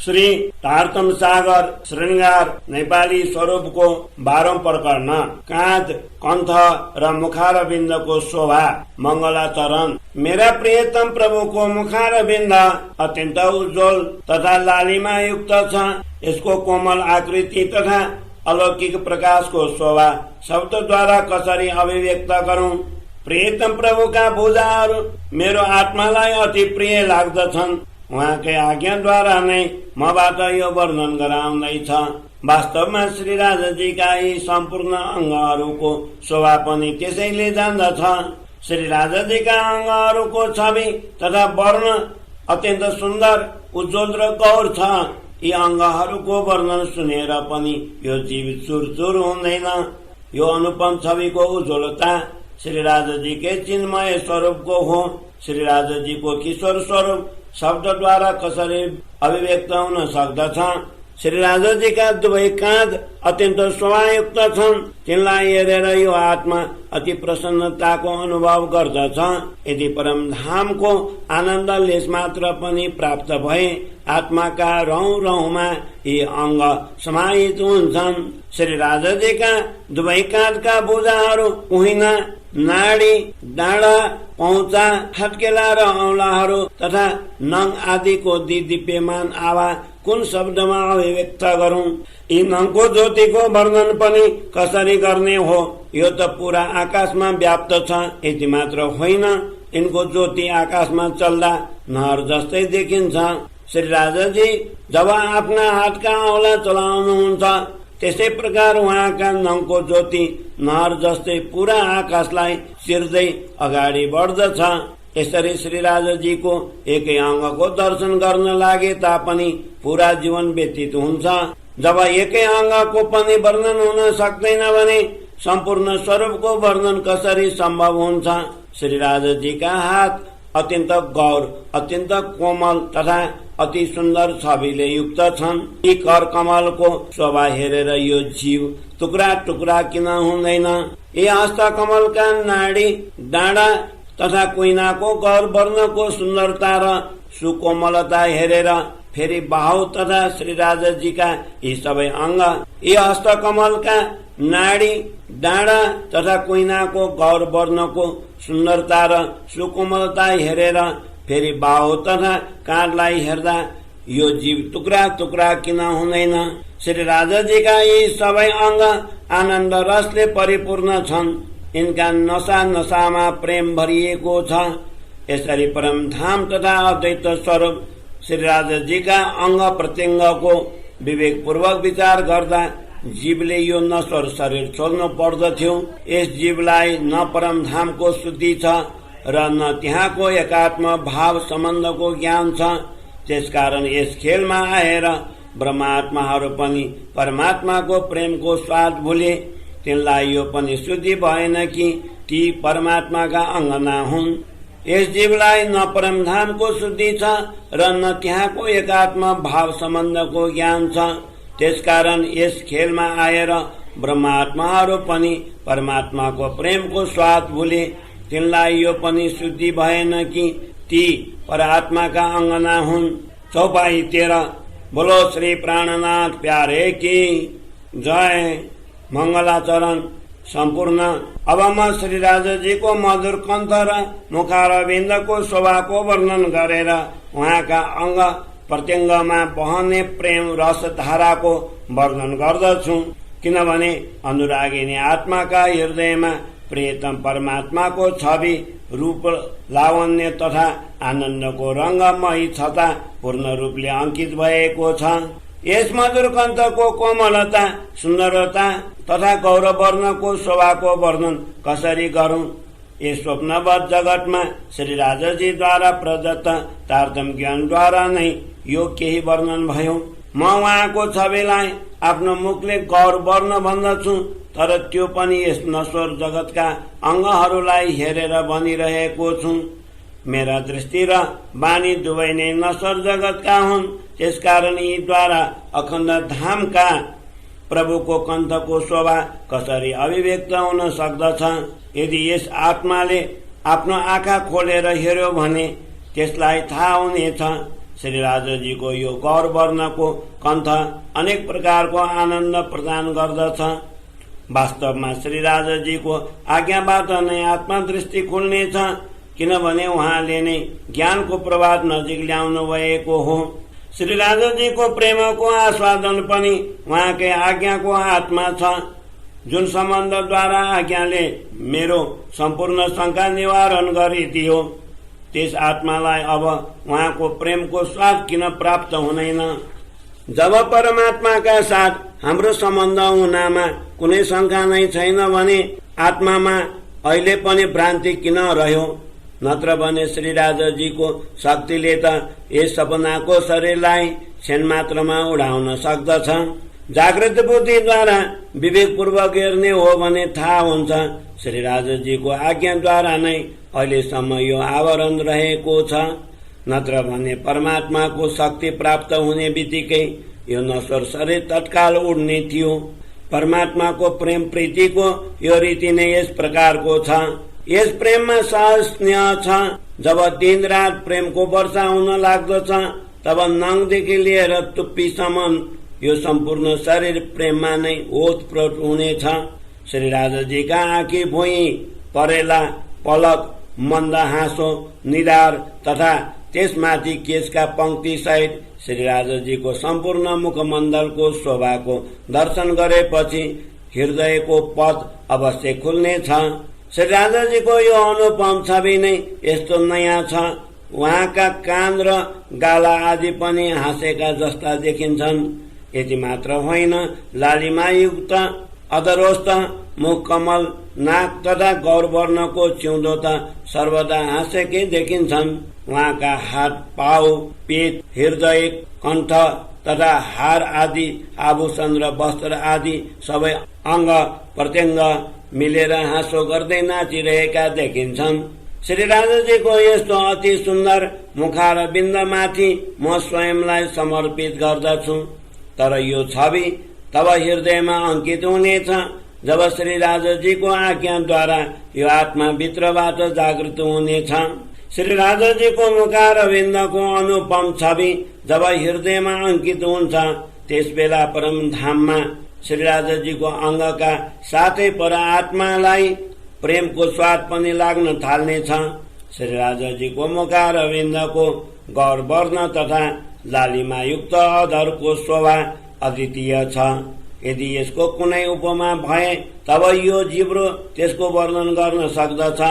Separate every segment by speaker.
Speaker 1: श्री तारतम सागर श्रृंगार नेपाली स्वरूपको 12औं प्रकरण काँध कण्ठ र मुखारविन्दको शोभा मङ्गलाचरण। मेरा प्रियतम प्रभुको मुखारविन्द अत्यन्त उज्जवल तथा लालिमा युक्त छ। यसको कोमल आकृति तथा अलौकिक प्रकाशको शोभा शब्दद्वारा कसरी अभिव्यक्त गरौं। प्रियतम प्रभुका भुजाहरू मेरो आत्मालाई अति प्रिय लाग्दछन्। उहाँकै आज्ञाद्वारा नै मबाट यो वर्णन गराउँदैछ। वास्तवमा श्री राजाजीका यी सम्पूर्ण अङ्गहरूको शोभा पनि त्यसैले जान्दछ। श्री राजाजीका अङ्गहरूको छवि तथा वर्ण अत्यन्त सुन्दर उज्जवल र गौर छ। यी अङ्गहरूको वर्णन सुनेर पनि यो जीव चुरचुर हुँदैन। यो अनुपम छविको उज्जवलता श्री राजाजीकै चिन्मय स्वरूपको हो। श्री राजाजीको किशोर स्वरूप शब्दद्वारा कसरी अभिव्यक्त हुन सक्दछ। श्री राजाजीका दुवै काँध अत्यन्त शोभायुक्त छन्। तिनलाई हेरेर यो आत्मा अति प्रसन्नताको अनुभव गर्दछ। यदि परम धामको आनन्द लेस मात्र पनि प्राप्त भए आत्माका रौं रौंमा यी अङ्ग समाहित हुन्छन्। श्री राजाजीका दुवै काँधका भुजाहरू, कुहिना, नाडी, डाँडा, पहुँचा, हत्केला र औंलाहरू तथा नङ आदिको दिव्यमान आभा कुन शब्दमा अभिव्यक्त गरौं। यी नङको ज्योतिको वर्णन पनि कसरी गर्ने हो। यो त पूरा आकाशमा व्याप्त छ। यति मात्र होइन, यिनको ज्योति आकाशमा चल्दा नहर जस्तै देखिन्छ। श्री राजाजी जब आफ्ना हातका औंला चलाउनुहुन्छ त्यसै प्रकार उहाँका नङको ज्योति नहर जस्तै पूरा आकाशलाई चिर्दै अगाडि बढ्दछ। यसरी श्री राजाजीको एकै अङ्गको दर्शन गर्न लागे तापनि पूरा जीवन व्यतीत हुन्छ। जब एकै अङ्गको पनि वर्णन हुन सक्दैन भने सम्पूर्ण स्वरूपको वर्णन कसरी सम्भव हुन्छ। श्री राजाजीका हात अत्यन्त गौर, अत्यन्त कोमल तथा अति सुन्दर छविले युक्त छन्। यी कर कमलको शोभा हेरेर यो जीव टुक्रा टुक्रा किन हुँदैन। यी हस्त कमलका नाडी, डाँडा तथा कुइनाको गौर वर्णको सुन्दरता र सुकोमलता हेरेर फेरि बाहु तथा श्री राजाजीका यी सबै अङ्ग, यी हस्त कमलका नाडी, डाँडा तथा कुइनाको गौर वर्णको सुन्दरता र सुकोमलता हेरेर फेरि बाहु तथा काँधलाई हेर्दा यो जीव टुक्रा टुक्रा किन हुँदैन। श्री राजाजीका यी सबै अङ्ग आनन्द रसले परिपूर्ण छन्। यिनका नसा नसामा प्रेम भरिएको छ। यसरी परम धाम तथा अद्वैत स्वरूप श्री राजाजीका अङ्ग प्रत्यङ्गको विवेकपूर्वक विचार गर्दा जीवले यो नश्वर शरीर छोड्नु पर्दथ्यो। यस जीवलाई न परम धामको शुद्धि छ र न त्यहाँको एकात्म भाव सम्बन्धको ज्ञान छ। त्यसकारण यस खेलमा आएर ब्रह्मात्माहरू पनि परमात्माको प्रेमको स्वाद भुले। तिनलाई यो पनि शुद्धि भएन कि ती परमात्माका अङ्गना हुन्। यस जीवलाई न परम धामको शुद्धि छ र न त्यहाँको एकात्म भाव सम्बन्धको ज्ञान छ। त्यसकारण यस खेलमा आएर ब्रह्मात्माहरू पनि परमात्माको प्रेमको स्वाद भुले। तिनलाई यो पनि शुद्धि भएन कि ती परमात्माका अङ्गना हुन्। चौपाई 13। बोलो श्री प्राणनाथ प्यारे की जय। मङ्गलाचरण सम्पूर्ण। अब म श्री राजाजीको मधुर कण्ठ र मुखारविन्दको शोभाको वर्णन गरेर उहाँका अङ्ग प्रत्यङ्गमा बहने प्रेम रस धाराको वर्णन गर्दछु। किनभने अनुरागिनी आत्माका हृदयमा प्रियतम परमात्माको छवि, रूप, लावण्य तथा आनन्दको रङ्गमयी छटा पूर्ण रूपले अंकित भएको छ। यस मधुर कण्ठको कोमलता, सुन्दरता तथा गौरवर्णको शोभाको वर्णन कसरी गरौं। यस स्वप्नवत जगतमा श्री राजाजीद्वारा प्रदत्त तारतम ज्ञानद्वारा नै यो केही वर्णन भयो। म उहाँको छविलाई आफ्नो मुखले गौर वर्ण भन्दछु, तर त्यो पनि यस नश्वर जगतका अङ्गहरूलाई हेरेर भनिरहेको छु। मेरा दृष्टि र वाणी दुवै नै नश्वर जगतका हुन्। त्यसकारण यीद्वारा अखण्ड धामका प्रभुको कण्ठको शोभा कसरी अभिव्यक्त हुन सक्दछ। यदि यस आत्माले आफ्नो आँखा खोलेर हेर्यो भने त्यसलाई थाहा हुनेछ। श्री राजाजीको यो गौर वर्णको कण्ठ अनेक प्रकारको आनन्द प्रदान गर्दछ। वास्तवमा श्री राजाजीको आज्ञाबाट नै आत्मदृष्टि खुल्नेछ, किनभने उहाँले नै ज्ञानको प्रभात नजिक ल्याउनु भएको हो। श्री राजाजीको प्रेमको आस्वादन पनि उहाँकै आज्ञाको हातमा छ। जुन सम्बन्धद्वारा आज्ञाले मेरो सम्पूर्ण शंका निवारण गरिदियो, त्यस आत्मालाई अब उहाँको प्रेमको स्वाद किन प्राप्त हुँदैन। जब परमात्माका साथ हाम्रो सम्बन्ध हुनामा कुनै शंका नै छैन भने आत्मामा अहिले पनि भ्रान्ति किन रह्यो। नत्र भने श्री राजाजीको शक्तिले त यस सपनाको शरीरलाई क्षण मात्रमा उडाउन सक्दछ। जागृत बुद्धिद्वारा विवेकपूर्वक हेर्ने हो भने थाहा हुन्छ, श्री राजाजीको आज्ञाद्वारा नै अहिलेसम्म यो आवरण रहेको छ। नत्र भने परमात्माको शक्ति प्राप्त हुने बित्तिकै यो नश्वर शरीर तत्काल उड्ने थियो। परमात्माको प्रेम प्रीतिको यो रीति नै यस प्रकारको छ। यस प्रेममा सहज स्नेह छ। जब दिन रात प्रेमको वर्षा हुन लाग्दछ, तब नङदेखि लिएर टुप्पीसम्म यो सम्पूर्ण शरीर प्रेममा नै ओतप्रोत हुनेछ। श्री राजाजीका आँखी भुइँ परेला पलक, मन्द हाँसो, निधार तथा त्यसमाथि केशका पंक्ति सहित श्री राजाजीको सम्पूर्ण मुखमण्डलको शोभाको दर्शन गरेपछि हृदयको पथ अवश्य खुल्नेछ। श्री राजाजीको यो अनुपम छवि नै यस्तो नयाँ छ। उहाँका कान र गाला आदि पनि हाँसेका जस्ता देखिन्छन्। यति मात्र होइन, लालिमायुक्त अधरोष्ट मुख, कमल नाक तथा गौरवर्णको चिउँदो त सर्वदा हाँसेकै देखिन्छन्। उहाँका हात, पाउ, पेट, हृदय, कण्ठ तथा हार आदि आभूषण र वस्त्र आदि सबै अंग प्रत्यंग मिलेर हाँसो गर्दै नाचिरहेका देखिन्छन्। श्री राजाजीको यस्तो अति सुन्दर मुखार बिन्दमाथि म स्वयंलाई समर्पित गर्दछु। तर यो छवि तब हृदयमा अंकित हुनेछ जब श्री राजाजीको आज्ञाद्वारा यो आत्मा भित्रबाट जागृत हुनेछ। श्री राजाजीको मुखारविन्दको अनुपम छवि जब हृदयमा अंकित हुन्छ, त्यसबेला परम धाममा श्री राजाजीको अंगका साथै पर आत्मालाई प्रेमको स्वाद पनि लाग्न थाल्नेछ। श्री राजाजीको मुखारविन्दको गौरवर्ण तथा लालिमायुक्त अधरको शोभा अद्वितीय छ। यदि यसको कुनै उपमा भए तब यो जिब्रो त्यसको वर्णन गर्न सक्दछ।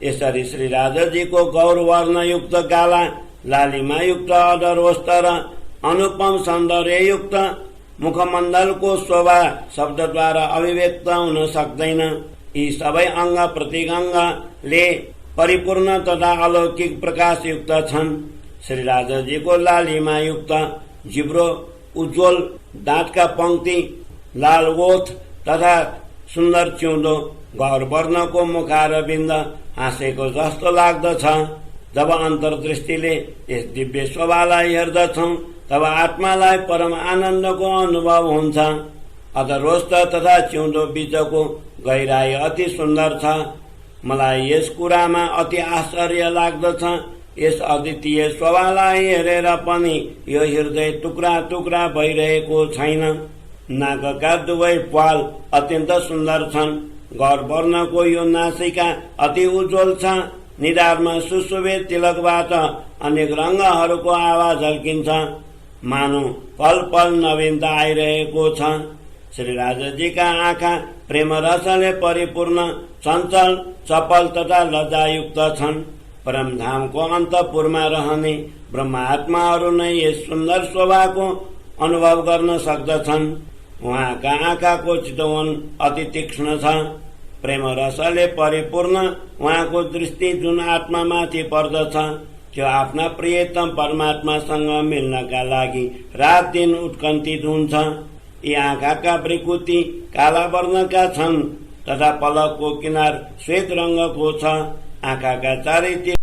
Speaker 1: यसरी श्री राजाजीको गौरवर्णयुक्त गाला, लालिमायुक्त अधरोष्ट र अनुपम सौन्दर्ययुक्त मुखमण्डलको शोभा शब्दद्वारा अभिव्यक्त हुन सक्दैन। यी सबै अंग प्रत्यङ्गले परिपूर्ण तथा अलौकिक प्रकाशयुक्त छन्। श्री राजाजीको लालिमायुक्त जिब्रो, उज्जवल दाँतका पंक्ति, लाल ओठ तथा सुन्दर चिउँदो, गौरवर्णको मुखारविन्द हाँसेको जस्तो लाग्दछ। जब अन्तर्दृष्टिले यस दिव्य शोभालाई हेर्दछौं, तब आत्मालाई परम आनन्दको अनुभव हुन्छ। अधरोष्ट तथा चिउँदो बीचको गहिराई अति सुन्दर छ। मलाई यस कुरामा अति आश्चर्य लाग्दछ। यस अद्वितीय शोभालाई हेरेर पनि यो हृदय टुक्रा टुक्रा भइरहेको छैन। नाकका दुवै प्वाल अत्यन्त सुन्दर छन्। गौरवर्णको यो नासिका अति उज्जवल छ। निधारमा सुशोभित तिलकबाट अनेक रंगहरूको आवाज झल्किन्छ। मानौ पल पल नवीनता आइरहेको छ। श्री राजाजीका आँखा प्रेम रसले परिपूर्ण, चञ्चल, चपल तथा लज्जायुक्त छन्। परमधामको अन्तपुरमा रहने ब्रह्मात्माहरू नै यस सुन्दर शोभाको अनुभव गर्न सक्दछन्। उहाँका आँखाको चितवन अति तीक्ष्ण छ। प्रेम रसले परिपूर्ण उहाँको दृष्टि जुन आत्मामाथि पर्दछ, त्यो आफ्ना प्रियतम परमात्मासँग मिल्नका लागि रात दिन उत्कण्ठित हुन्छ। यी आँखाका भृकुटी काला वर्णका छन् तथा पलकको किनार श्वेत रंगको छ। आँखाका चारैतिर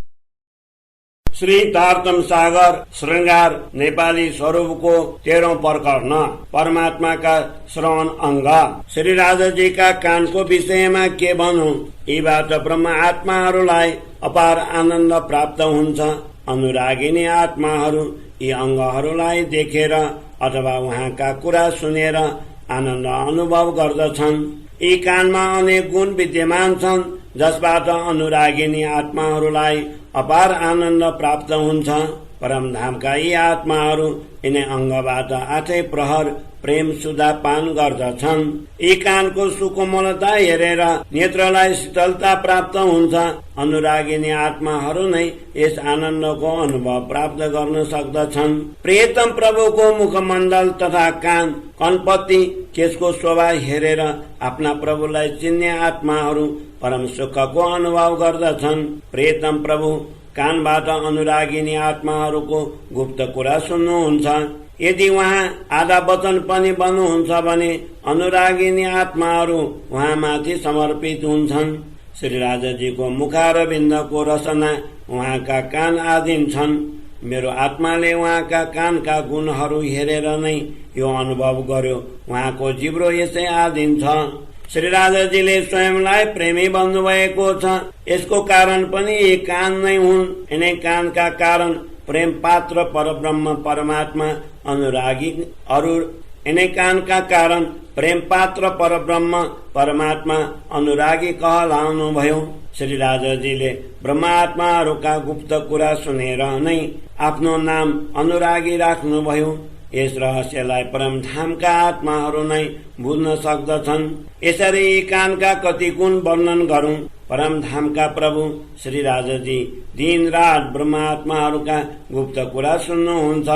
Speaker 1: श्री तारतम सागर श्रृंगार नेपाली स्वरूपको 13औं प्रकरण परमात्माका श्रवण अंग। श्री राजाजीका कानको विषयमा के भनौं। यीबाट ब्रह्म आत्माहरूलाई अपार आनन्द प्राप्त हुन्छ। अनुरागिनी आत्माहरू यी अङ्गहरूलाई देखेर अथवा उहाँका कुरा सुनेर आनन्द अनुभव गर्दछन्। यी कानमा अनेक गुण विद्यमान छन् जसबाट अनुरागिनी आत्माहरूलाई अपार आनन्द प्राप्त हुन्छ। परमधामका यी आत्माहरू यिनै अङ्गबाट 8 प्रहर प्रेम सुधा पान गर्दछन्। यी कानको सुकोमलता हेरेर नेत्रलाई शीतलता प्राप्त हुन्छ। अनुरागिनी आत्माहरू नै यस आनन्दको अनुभव प्राप्त गर्न सक्दछन्। प्रियतम प्रभुको मुखमण्डल तथा कान, कनपति, केशको शोभा हेरेर आफ्ना प्रभुलाई चिन्ने आत्माहरू परम सुखको अनुभव गर्दछन्। प्रियतम प्रभु कानबाट अनुरागिनी आत्माहरूको गुप्त कुरा सुन्नुहुन्छ। यदि उहाँ आधा वचन पनि भन्नुहुन्छ भने अनुरागिनी आत्माहरू उहाँमाथि समर्पित हुन्छन्। श्री राजाजीको मुखारविन्दको रचना उहाँका कान आधीन छन्। मेरो आत्माले उहाँका कानका गुणहरू हेरेर नै यो अनुभव गर्यो, उहाँको जिब्रो यसै आधीन छ। श्री राजाजीले स्वयंलाई प्रेमी भन्नुभएको छ। यसको कारण पनि यी कान नै हुन्। यिनै कानका कारण प्रेम पात्र परब्रह्म परमात्मा अनुरागी यिनै कानका कारण प्रेम पात्र परब्रह्म परमात्मा अनुरागी कहलाउनु भयो। श्री राजाजीले ब्रह्मात्माहरूका गुप्त कुरा सुनेर नै आफ्नो नाम अनुरागी राख्नुभयो। यस रहस्यलाई परमधामका आत्माहरू नै बुझ्न सक्दछन्। यसरी यी कानका कति गुण वर्णन गरौं। परमधामका प्रभु श्री राजाजी दिन रात ब्रह्मात्माहरूका गुप्त कुरा सुन्नुहुन्छ।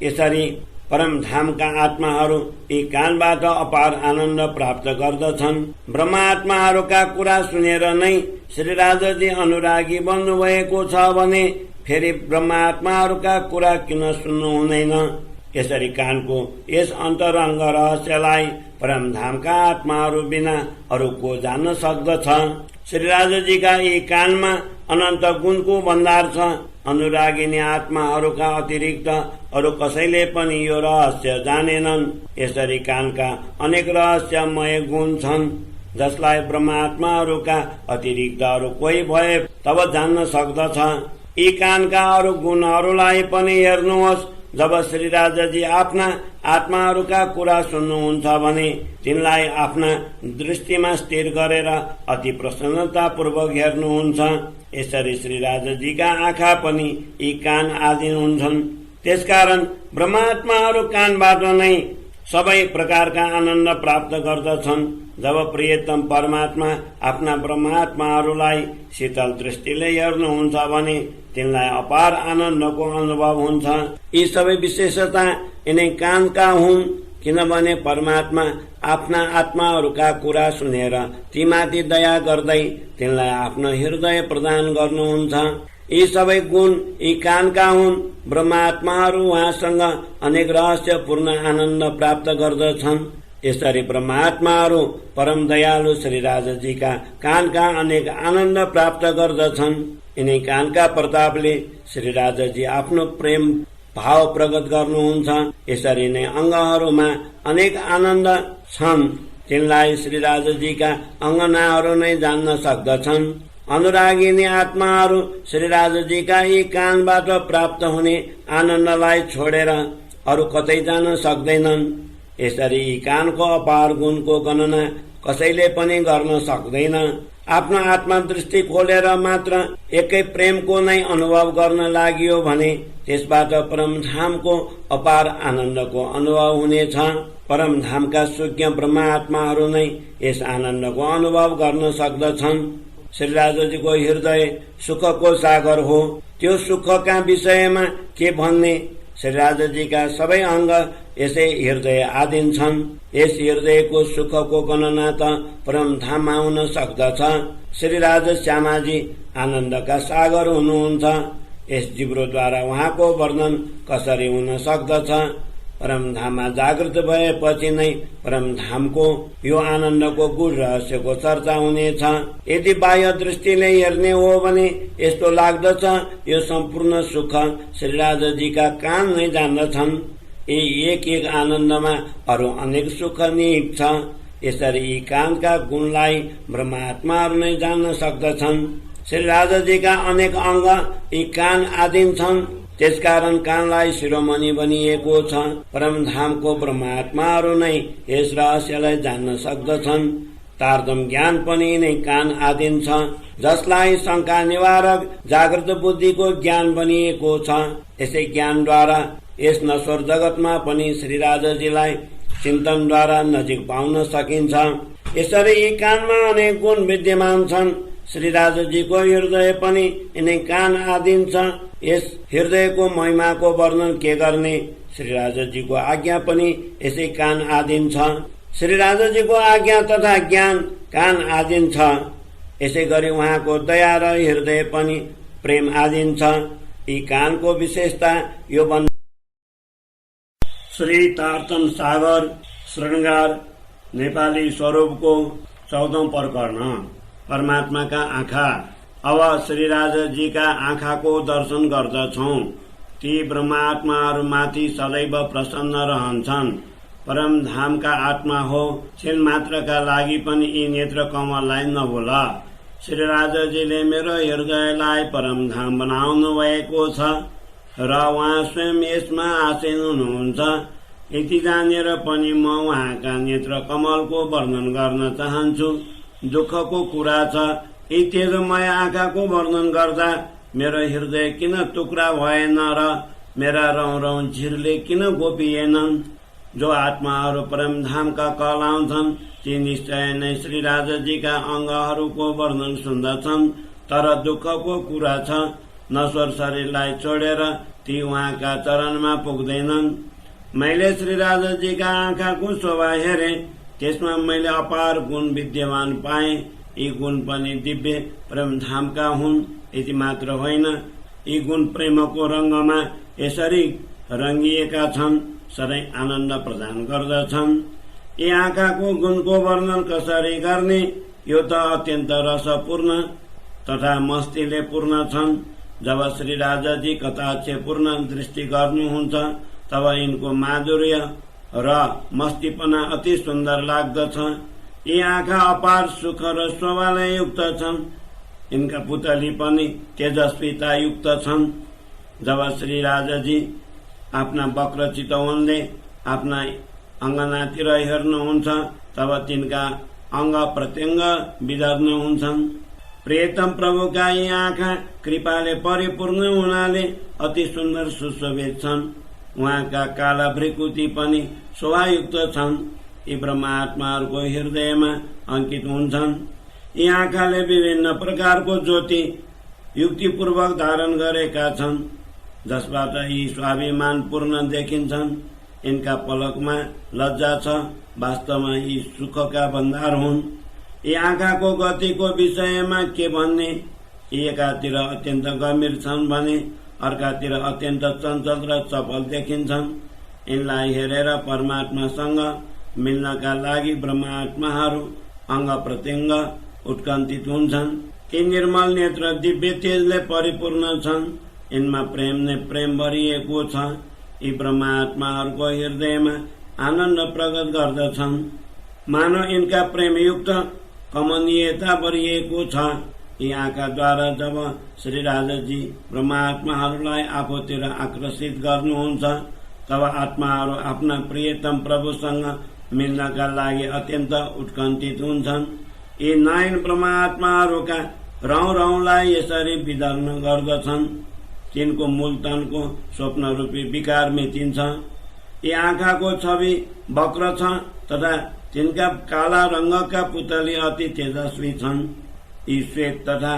Speaker 1: यसरी परमधामका आत्माहरू यी कानबाट अपार आनन्द प्राप्त गर्दछन्। ब्रह्मात्माहरूका कुरा सुनेर नै श्री राजाजी अनुरागी बन्नुभएको छ भने फेरि ब्रह्मात्माहरूका कुरा किन सुन्नु हुँदैन? यसरी कानको यस अन्तरङ्ग रहस्यलाई परमधामका आत्माहरू बिना अरू को जान्न सक्दछ? श्री राजाजीका यी कानमा अनन्त गुणको भण्डार छ। अनुरागिनी आत्माहरूका अतिरिक्त अरू कसैले पनि यो रहस्य जानेनन्। यसरी कानका अनेक रहस्यमय गुण छन् जसलाई ब्रह्मात्माहरूका अतिरिक्त अरू कोही भए तब जान्न सक्दछ। यी कानका अरू गुणहरूलाई पनि हेर्नुहोस्। जब श्री राजाजी आफ्ना आत्माहरूका कुरा सुन्नुहुन्छ भने तिनलाई आफ्ना दृष्टिमा स्थिर गरेर अति प्रसन्नतापूर्वक हेर्नुहुन्छ। यसरी श्री राजाजीका आँखा पनि यी कान आधीन हुन्छन्। त्यसकारण ब्रह्मात्माहरू कानबाट नै सबै प्रकारका आनन्द प्राप्त गर्दछन्। जब प्रियतम परमात्मा आफ्ना ब्रह्मात्माहरूलाई शीतल दृष्टिले हेर्नुहुन्छ भने तिनलाई अपार आनन्दको अनुभव हुन्छ। यी सबै विशेषता यिनै कानका हुन्, किनभने परमात्मा आफ्ना आत्माहरूका कुरा सुनेर तीमाथि दया गर्दै तिनलाई आफ्नो हृदय प्रदान गर्नुहुन्छ। यी सबै गुण यी कानका हुन्। ब्रह्मात्माहरू उहाँसँग अनेक रहस्यपूर्ण आनन्द प्राप्त गर्दछन्। यसरी ब्रह्मात्माहरू परम दयालु श्री राजाजीका कानका अनेक आनन्द प्राप्त गर्दछन्। यिनै कानका प्रतापले श्री राजाजी आफ्नो प्रेम भाव प्रकट गर्नुहुन्छ। यसरी नै अङ्गहरूमा अनेक आनन्द छन्, तिनलाई श्री राजाजीका अङ्गनाहरू नै जान्न सक्दछन्। अनुरागिनी आत्माहरू श्री राजाजीका यी कानबाट प्राप्त हुने आनन्दलाई छोडेर अरू कतै जान सक्दैनन्। यसरी यी कानको अपार गुणको गणना कसैले पनि गर्न सक्दैन। आफ्नो आत्मा दृष्टि खोलेर मात्र एकै प्रेमको नै अनुभव गर्न लागियो भने त्यसबाट परमधामको अपार आनन्दको अनुभव हुनेछ। परमधामका सुज्ञ ब्रह्मात्माहरू नै यस आनन्दको अनुभव गर्न सक्दछन्। श्री राजाजीको हृदय सुखको सागर हो। त्यो सुखका विषयमा के भन्ने? श्री राजाजीका सबै अङ्ग यसै हृदय आधीन छन्। यस हृदयको सुखको गणना त परमधाममा हुन सक्दछ। श्री राजा श्यामाजी आनन्दका सागर हुनुहुन्छ। यस जिब्रोद्वारा उहाँको वर्णन कसरी हुन सक्दछ? परमधाममा जागृत भएपछि नै परमधामको यो आनन्दको गूढ रहस्यको चर्चा हुनेछ। यदि बाह्य दृष्टिले हेर्ने हो भने यस्तो लाग्दछ यो सम्पूर्ण सुख श्री राजाजीका कान नै जान्दछन्। यी एक एक आनन्दमा अरू अनेक सुख निहित छ। यसरी यी कानका गुणलाई ब्रह्मात्माहरू नै जान्न सक्दछन्। श्री राजाजीका अनेक अङ्ग यी कान आधीन छन्। त्यसकारण कानलाई शिरोमणि बनिएको छ। परमधामको ब्रह्मात्माहरू नै यस रहस्यलाई जान्न सक्दछन्। तारतम ज्ञान पनि नै कान आदिन छ, जसलाई शंका निवारक जागृत बुद्धिको ज्ञान बनिएको छ। यसै ज्ञानद्वारा यस नश्वर जगतमा पनि श्री राजाजीलाई चिन्तनद्वारा नजिक पाउन सकिन्छ। यसरी यी कानमा अनेक गुण विद्यमान छन्। श्री राजाजीको हृदय पनि यिनै कान आदिन छ। यस हृदयको महिमाको वर्णन के गर्ने? श्री राजाजीको आज्ञा पनि यसै कान आदिन छ। श्री राजाजीको आज्ञा तथा ज्ञान कान आदिन छ। यसै गरी उहाँको दया र हृदय पनि प्रेम आदिन छ। यी कानको विशेषता यो बन्द। श्री तारतम सागर श्रृंगार नेपाली स्वरूपको 14औं प्रकरण। परमात्माका आँखा। अब श्री राजाजीका आँखाको दर्शन गर्दछौं। ती ब्रह्मात्माहरूमाथि सदैव प्रसन्न रहन्छन्। परमधामका आत्मा हो, छिन मात्रका लागि पनि यी नेत्र कमललाई नभुल। श्री राजाजीले मेरो हृदयलाई परमधाम बनाउनु भएको छ र उहाँ स्वयं यसमा आसीन हुनुहुन्छ। यति जानेर पनि म उहाँका नेत्र कमलको वर्णन गर्न चाहन्छु। दुःखको कुरा छ, यी तेजोमय आँखाको वर्णन गर्दा मेरो हृदय किन टुक्रा भएन र मेरा रौं रौं झिरले किन गोपिएनन्? जो आत्माहरू परमधामका कहलाउँछन् ती निश्चय नै श्री राजाजीका अङ्गहरूको वर्णन सुन्दछन्। तर दुःखको कुरा छ, नश्वर शरीरलाई छोडेर ती उहाँका चरणमा पुग्दैनन्। मैले श्री राजाजीका आँखाको शोभा हेरे, त्यसमा मैले अपार गुण विद्यमान पाएँ। यी गुण पनि दिव्य प्रेमधामका हुन्। यति मात्र होइन, यी गुण प्रेमको रंगमा यसरी रंगिएका छन्, सधैँ आनन्द प्रदान गर्दछन्। यी आँखाको गुणको वर्णन कसरी गर्ने? यो त अत्यन्त रसपूर्ण तथा मस्तीले पूर्ण छन्। जब श्री राजाजी कटाक्षपूर्ण दृष्टि गर्नुहुन्छ तब यिनको माधुर्य र मस्तीपना अति सुन्दर लाग्दछ। यी आँखा अपार सुख र शोभाले युक्त छन्। यिनका पुतली पनि तेजस्विता युक्त छन्। जब श्री राजाजी आफ्ना वक्र चितवनले आफ्ना अङ्गनातिर हेर्नुहुन्छ तब तिनका अङ्ग प्रत्यङ्ग विदर्न हुन्छन्। प्रियतम प्रभुका यी आँखा कृपाले परिपूर्ण हुनाले अति सुन्दर सुशोभित छन्। उहाँका काला भृकुटी पनि शोभायुक्त छन्। यी ब्रह्मात्माहरूको हृदयमा अंकित हुन्छन्। यी आँखाले विभिन्न प्रकारको ज्योति युक्तिपूर्वक धारण गरेका छन्, जसबाट यी स्वाभिमान पूर्ण देखिन्छन्। यिनका पलकमा लज्जा छ, वास्तवमा यी सुखका भण्डार हुन्। यी आँखाको गतिको विषयमा के भन्ने? यी एकातिर अत्यन्त गम्भीर छन् भने अर्कातिर अत्यन्त चञ्चल र चपल देखिन्छन्। यिनलाई हेरेर परमात्मासँग मिल्नका लागि ब्रह्मात्माहरू अङ्ग प्रत्यङ्ग उत्कण्ठित हुन्छन्। यी निर्मल नेत्र दिव्य तेजले परिपूर्ण छन्। यिनमा प्रेम नै प्रेम भरिएको छ। यी ब्रह्मात्माहरूको हृदयमा आनन्द प्रकट गर्दछन्। मानव यिनका प्रेमयुक्त कमनीयता भरिएको छ। यी आँखाद्वारा जब श्री राजाजी ब्रह्मात्माहरूलाई आफूतिर आकर्षित गर्नुहुन्छ तब आत्माहरू आफ्ना प्रियतम प्रभुसँग मिल्नका लागि अत्यन्त उत्कण्ठित हुन्छन्। यी नयन ब्रह्मात्माहरूका रौं रौंलाई यसरी विदर्न गर्दछन्। तिनको मूलतनको स्वप्न रूपी विकार मेटिन्छ। यी आँखाको छवि वक्र छ तथा तिनका काला रंगका पुतली अति तेजस्वी छन्। यी श्वेत तथा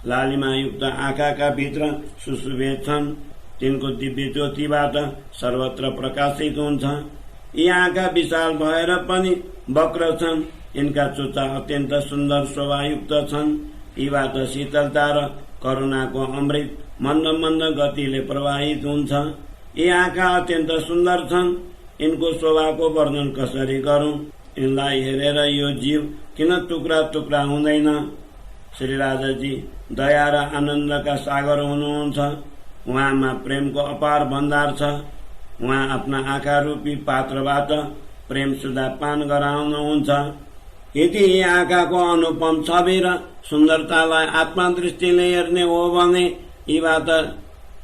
Speaker 1: लालिमायुक्त आँखाका भित्र सुशोभित छन्। तिनको दिव्य ज्योतिबाट सर्वत्र प्रकाशित हुन्छ। यी आँखा विशाल भएर पनि वक्र छन्। यिनका चुच्चा अत्यन्त सुन्दर शोभायुक्त छन्। यीबाट शीतलता र करुणाको अमृत मन्द मन्द गतिले प्रवाहित हुन्छ। यी आँखा अत्यन्त सुन्दर छन्। यिनको शोभाको वर्णन कसरी गरौं? यिनलाई हेरेर यो जीव किन टुक्रा टुक्रा हुँदैन? श्री राजाजी दया र आनन्दका सागर हुनुहुन्छ। उहाँमा प्रेमको अपार भण्डार छ। उहाँ आफ्ना आँखा रूपी पात्रबाट प्रेम सुधा पान गराउनुहुन्छ। यदि यी आँखाको अनुपम छवि र सुन्दरतालाई आत्मा दृष्टिले हेर्ने हो भने यीबाट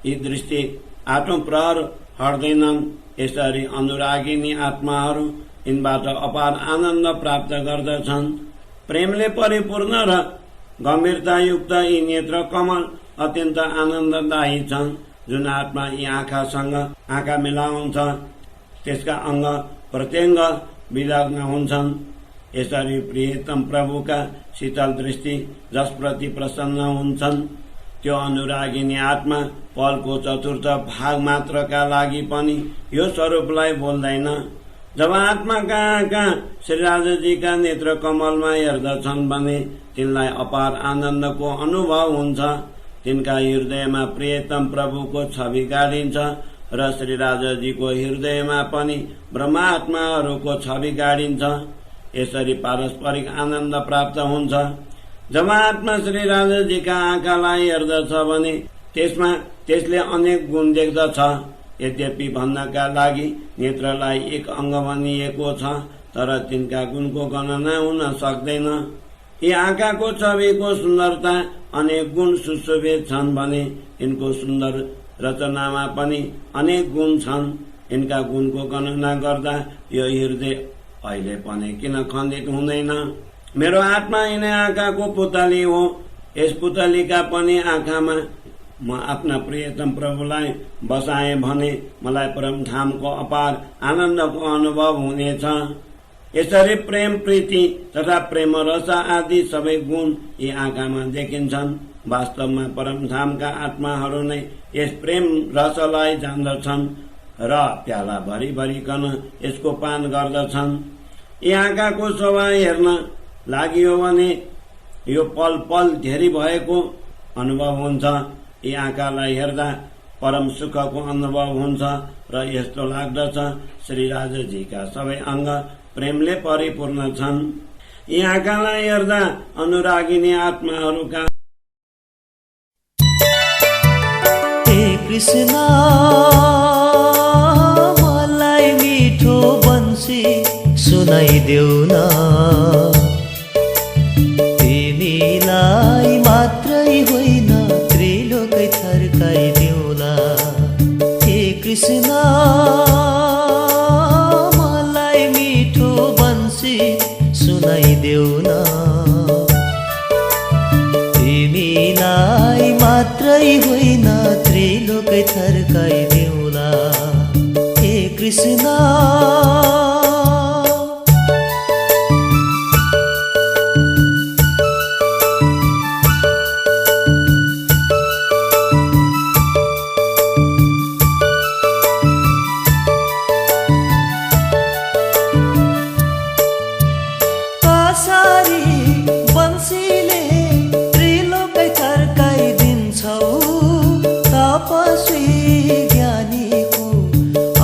Speaker 1: यी दृष्टि आठौं प्रहर हट्दैनन्। यसरी अनुरागिनी आत्माहरू यिनबाट अपार आनन्द प्राप्त गर्दछन्। प्रेमले परिपूर्ण र गम्भीरतायुक्त यी नेत्र कमल अत्यन्त आनन्ददायी छन्। जुन आत्मा यी आँखासँग आँखा मिलाउँछ त्यसका अङ्ग प्रत्यङ्ग विलग्न हुन्छन्। यसरी प्रियतम प्रभुका शीतल दृष्टि जसप्रति प्रसन्न हुन्छन् त्यो अनुरागिनी आत्मा पलको चतुर्थ भाग मात्रका लागि पनि यो स्वरूपलाई बोल्दैन। जब आत्माका आँखा श्रीराजजीका नेत्र कमलमा हेर्दछन् भने तिनलाई अपार आनन्दको अनुभव हुन्छ। तिनका हृदयमा प्रियतम प्रभुको छवि गाडिन्छ र श्रीराजजीको हृदयमा पनि ब्रह्मात्माहरूको छवि गाडिन्छ। यसरी पारस्परिक आनन्द प्राप्त हुन्छ। जब आत्मा श्रीराजजीका आँखालाई हेर्दछ भने त्यसले अनेक गुण देख्दछ। यद्यपि भन्नका लागि नेत्रलाई एक अङ्ग भनिएको छ, तर तिनका गुणको गणना हुन सक्दैन। यी आँखाको छविको सुन्दरता अनेक गुण सुशोभित छन् भने यिनको सुन्दर रचनामा पनि अनेक गुण छन्। यिनका गुणको गणना गर्दा यो हृदय अहिले पनि किन खण्डित हुँदैन। मेरो आत्मा यिनै आँखाको पुतली हो। यस पुतलीका पनि आँखामा म आफ्ना प्रियतम प्रभुलाई बसाएँ भने मलाई परमधामको अपार आनन्दको अनुभव हुनेछ। यसरी प्रेम, प्रीति तथा प्रेम रस आदि सबै गुण यी आँखामा देखिन्छन्। वास्तवमा परमधामका आत्माहरू नै यस प्रेम रसलाई जान्दछन् र प्याला भरिभरिकन यसको पान गर्दछन्। यी आँखाको शोभा हेर्न लागियो भने यो पल पल धेरै भएको अनुभव हुन्छ। यी आँखालाई हेर्दा परम सुखको अनुभव हुन्छ र यस्तो लाग्दछ श्रीराजजीका सबै अङ्ग प्रेमले परिपूर्ण छन्। यी आँखालाई हेर्दा अनुरागिनी आत्माहरूका
Speaker 2: कृष्ण मलाई मिठो बन्सी सुनाइदेऊ न, तिमीलाई मात्रै होइन त्रिलोकै थर्काइदेऊला। हे कृष्ण मलाई मिठो बन्सी सुनाइदेऊ न, तिमीलाई मात्रै होइन त्रिलोकै थर्काइदेऊला। हे कृष्ण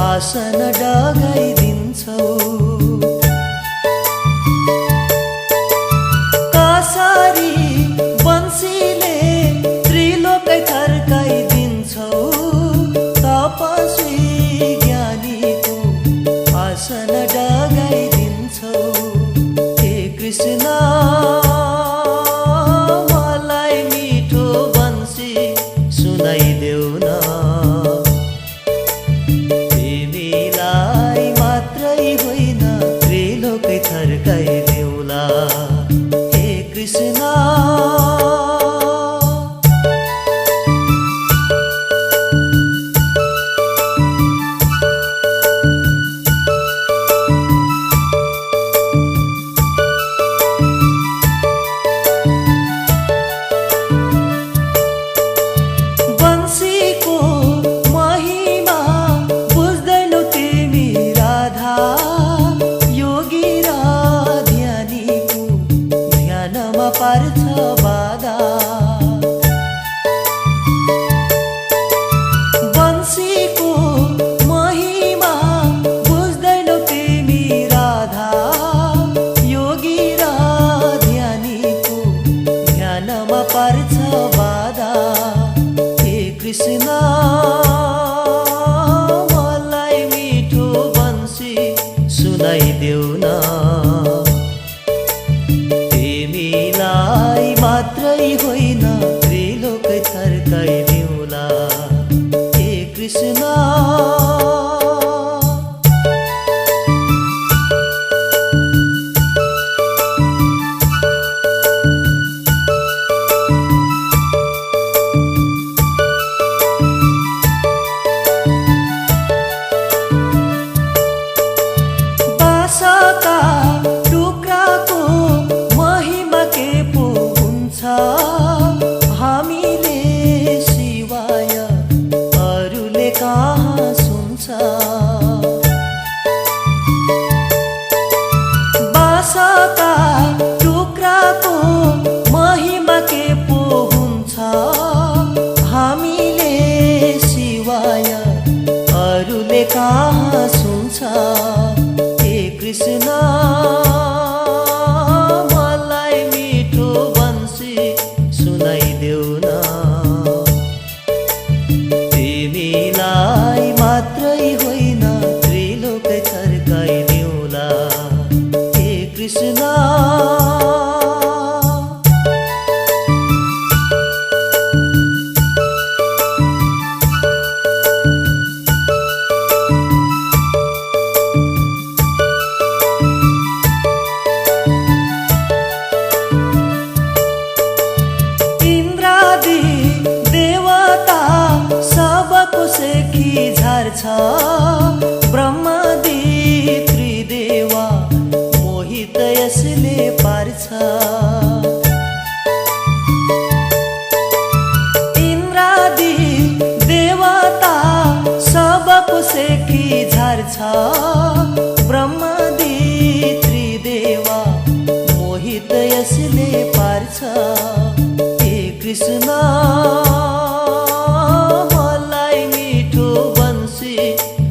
Speaker 2: आसन डगाइदिन्छौ। कासारी बन्सीले त्रिलोकै थर्काइदिन्छौ। तपस्वी ज्ञानीको आसन डगाइदिन्छौ। हे कृष्ण मलाई मिठो बन्सी सुनाइदेऊ न, थर्काइदेऊला। हे कृष्ण बन्सीको महिमा बुझ्दैनौ तिमी राधा, योगी र ध्यानीको ध्यानमा पार्छ बाधा। बन्सीको महिमा बुझ्दैनौ तिमी राधा, योगी र ध्यानीको ध्यानमा पार्छ बाधा। हे कृष्ण मलाई मिठो बन्सी सुनाइदेऊ न, तिमीलाई मात्रै होइन त्रिलोकै थर्काइदेऊला। कृष्ण मलाई मिठो बन्सी सुनाइदेऊ न तिमीलाई मात्रै होइन त्रिलोकै थर्काइदेऊला हे कृष्ण ब्रह्मादि त्रिदेवा मोहित यसले पार्छ इन्द्रादि देवता सबको सेकी झार्छ ब्रह्मादि त्रिदेवा मोहित यसले पार्छ हे कृष्ण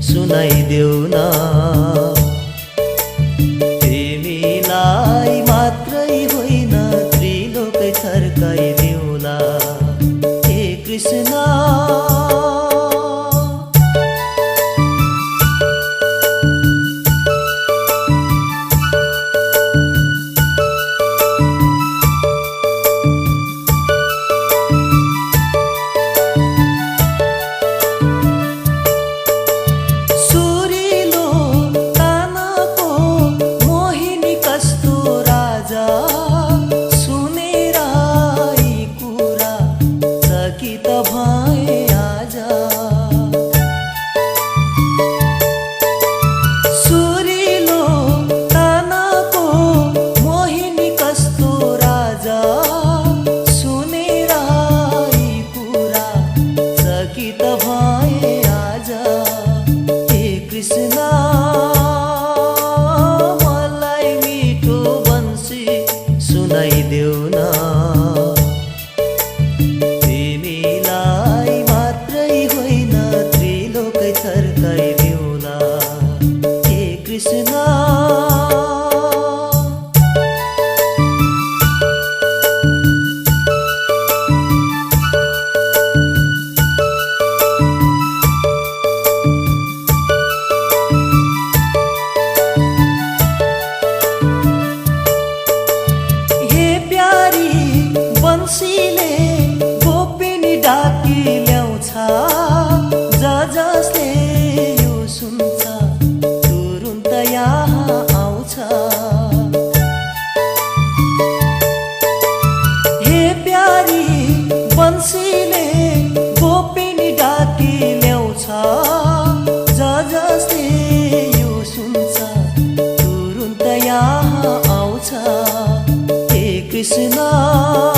Speaker 2: सुनाइदेऊ न तिमीलाई मात्रै होइन त्रिलोकै थर्काइदेऊला हे कृष्ण सुनाइदेऊ न तिमीलाई मात्रै होइन त्रिलोकै थर्काइदेऊला हे कृष्ण बन्सीले गोपिनी डाकी ल्याउँछ जसले यो सुन्छ तुरुन्त यहाँ आउँछ हे प्यारी बन्सीले गोपिनी डाकी ल्याउँछ जसले यो सुन्छ तुरुन्त यहाँ आउँछ हे कृष्ण